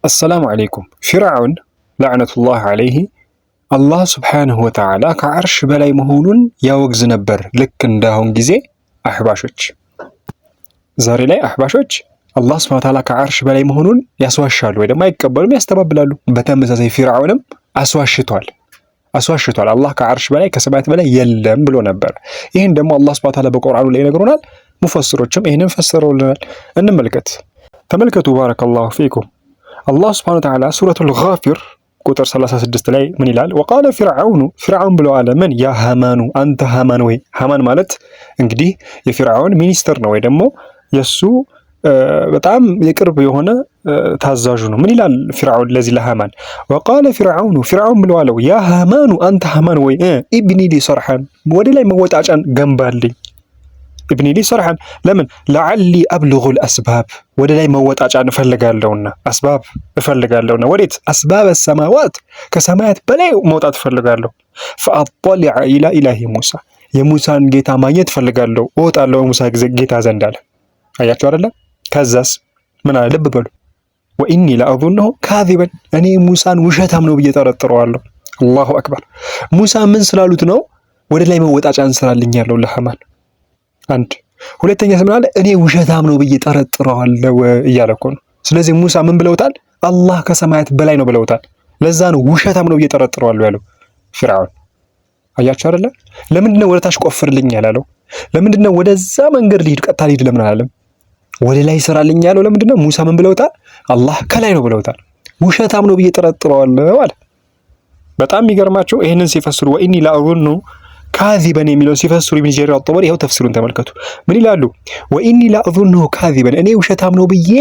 አሰላሙ አለይኩም። ፊርዓውን ለዕነቱላህ አለይህ አላህ ስብሓንሁ ወተዓላ ከዓርሽ በላይ መሆኑን ያወግዝ ነበር። ልክ እንዳሁን ጊዜ አሕባሾች፣ ዛሬ ላይ አሕባሾች አላህ ስብሓንሁ ወተዓላ ከዓርሽ በላይ መሆኑን ያስዋሻሉ ወይ ደግሞ አይቀበሉም፣ ያስተባብላሉ። በተመሳሳይ ፊርዓውንም አስዋሽቷል። አላህ ከዓርሽ በላይ ከሰማያት በላይ የለም ብሎ ነበር። ይህን ደግሞ አላህ ስብሓንሁ ወተዓላ በቁርአኑ ላይ ይነግሩናል። ሙፈስሮችም ይህንን ፈስረውልናል። እንመልከት፣ ተመልከቱ። ባረከላሁ ፊኩም። አላህ ስብሓነሁ ወተዓላ ሱረቱል ጋፊር ቁጥር 36 ላይ ምን ይላል? ወቃለ ፊርዓውኑ፣ ፊርዓውን ብለው አለ ምን? ያ ሃማኑ፣ አንተ ሃማን ወይ። ሃማን ማለት እንግዲህ የፊርዓውን ሚኒስትር ነው ወይ ደግሞ የእሱ በጣም የቅርብ የሆነ ታዛዡ ነው። ምን ይላል ፊርዓውን ለዚህ ለሃማን? ወቃለ ፊርዓውኑ፣ ፊርዓውን ብለው አለው ያ ሃማኑ፣ አንተ ሃማን ወይ ኢብኒ ሊ ሰርሐን፣ ወደ ላይ መወጣጫን ገንባልኝ። ኢብኒ ሊ ሰርሐን ለምን? ለዓሊ አብልጉል አስባብ፣ ወደ ላይ መወጣጫን እፈልጋለሁና፣ አስባብ እፈልጋለሁና። ወዴት? አስባብ ሰማዋት፣ ከሰማያት በላይ መውጣት እፈልጋለሁ። ፈአጠሊዐ ኢላ ኢላሂ ሙሳ፣ የሙሳን ጌታ ማግኘት እፈልጋለሁ፣ እወጣለሁ የሙሳ ጌታ ዘንድ አለ። አያችሁ አይደለ? ከዛስ ምን አለ? ልብ በሉ። ወኢኒ ለአዙነሁ ካዚበን፣ እኔ ሙሳን ውሸታም ነው ብዬ ጠረጥረዋለሁ። አላሁ አክበር። ሙሳ ምን ስላሉት ነው ወደ ላይ መወጣጫን ስላልኛለሁ ለሃማን? አንድ ሁለተኛ ምን አለ? እኔ ውሸታም ነው ብዬ ጠረጥረዋለሁ እያለ እኮ ነው። ስለዚህ ሙሳ ምን ብለውታል? አላህ ከሰማያት በላይ ነው ብለውታል። ለዛ ነው ውሸታም ነው ብዬ ጠረጥረዋለሁ ያለው ፊርዓውን። አያችሁ አይደለ? ለምንድን ነው ወደ ታች ቆፍርልኝ ያላለው? ለምንድን ነው ወደዛ መንገድ ልሂድ ቀጥታ ልሂድ ለምን አላለም? ወደ ላይ ይሰራልኝ ያለው ለምንድን ነው? ሙሳ ምን ብለውታል? አላህ ከላይ ነው ብለውታል። ውሸታም ነው ብዬ ጠረጥረዋለሁ አለ። በጣም የሚገርማቸው ይህንን ሲፈስሩ ወኢኒ ለአዙኑ ካዚበን የሚለውን ሲፈስሩ ኢብኑ ጀሪር አጠበሪ ይኸው ተፍሲሩን ተመልከቱ። ምን ይላሉ? ወኢኒ ለአዙነሁ ካዚበን፣ እኔ ውሸታም ነው ብዬ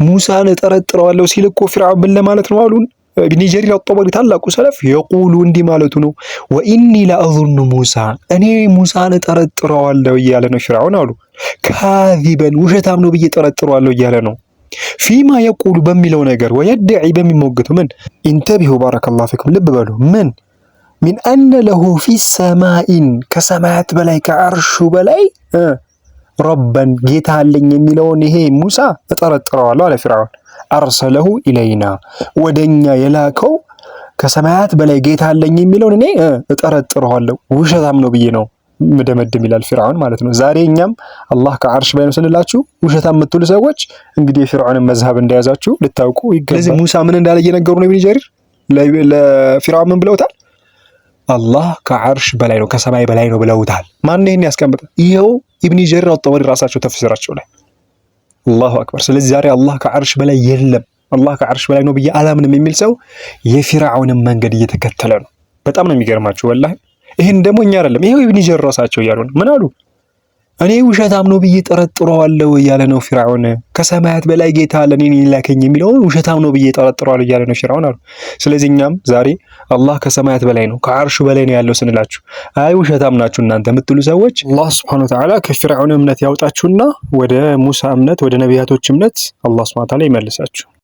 ሙሳን እጠረጥረዋለሁ ሲል እኮ ፊርዓውን ምን ለማለት ነው አሉን ኢብኑ ጀሪር አጠበሪ ታላቁ ሰለፍ የቁሉ እንዲህ ማለቱ ነው። ወኢኒ ለአዙኑ ሙሳ፣ እኔ ሙሳን እጠረጥረዋለሁ እያለ ነው ፊርዓውን አሉ። ካዚበን፣ ውሸታም ነው ብዬ እጠረጥረዋለሁ እያለ ነው። ፊማ የቁሉ በሚለው ነገር ወየድዒ በሚሞግተው ምን ኢንተቢሁ ባረከላሁ ፊኩም፣ ልብ በሉ ምን ሚን አነ ለሁ ፊ ሰማኢን፣ ከሰማያት በላይ ከአርሹ በላይ ረበን ጌታ አለኝ የሚለውን ይሄ ሙሳ እጠረጥረዋለሁ አለ ፊርዓውን። አርሰለሁ ኢለይና፣ ወደኛ የላከው ከሰማያት በላይ ጌታ አለኝ የሚለውን እኔ እጠረጥረዋለሁ ውሸታም ነው ብዬ ነው ምደመድም ይላል ፊርዓውን ማለት ነው። ዛሬ እኛም አላህ ከአርሽ በላይ ነው ስንላችሁ ውሸታም የምትሉ ሰዎች እንግዲህ የፊርዓውንን መዝሀብ እንደያዛችሁ ልታውቁ ይገባል። ስለዚህ ሙሳ ምን እንዳለ እየነገሩ ነው ኢብኑ ጀሪር ለፊርዓውን ምን ብለውታል? አላህ ከዓርሽ በላይ ነው ከሰማይ በላይ ነው ብለውታል። ማን ይሄን ያስቀምጣል? ይሄው ኢብኑ ጀሪር አጠበሪ ራሳቸው ተፍሲራቸው ላይ። አላሁ አክበር። ስለዚህ ዛሬ አላህ ከዓርሽ በላይ የለም፣ አላህ ከዓርሽ በላይ ነው ብዬ አላምንም የሚል ሰው የፊርዓውንን መንገድ እየተከተለ ነው። በጣም ነው የሚገርማችሁ ወላሂ። ይሄን ደግሞ እኛ አይደለም ይሄው ኢብኑ ጀሪር ራሳቸው እያሉ ነው። ምን አሉ? እኔ ውሸታም ነው ብዬ ጠረጥረዋለሁ እያለ ነው ፊርዓውን። ከሰማያት በላይ ጌታ አለ እኔን ይላከኝ የሚለውን ውሸታም ነው ብዬ ጠረጥረዋለሁ እያለ ነው ፊርዓውን አሉ። ስለዚህ እኛም ዛሬ አላህ ከሰማያት በላይ ነው ከዓርሹ በላይ ነው ያለው ስንላችሁ አይ ውሸታም ናችሁ እናንተ የምትሉ ሰዎች አላህ ሱብሓነሁ ወተዓላ ከፊርዓውን እምነት ያውጣችሁና ወደ ሙሳ እምነት ወደ ነቢያቶች እምነት አላህ ሱብሓነሁ ወተዓላ ይመልሳችሁ።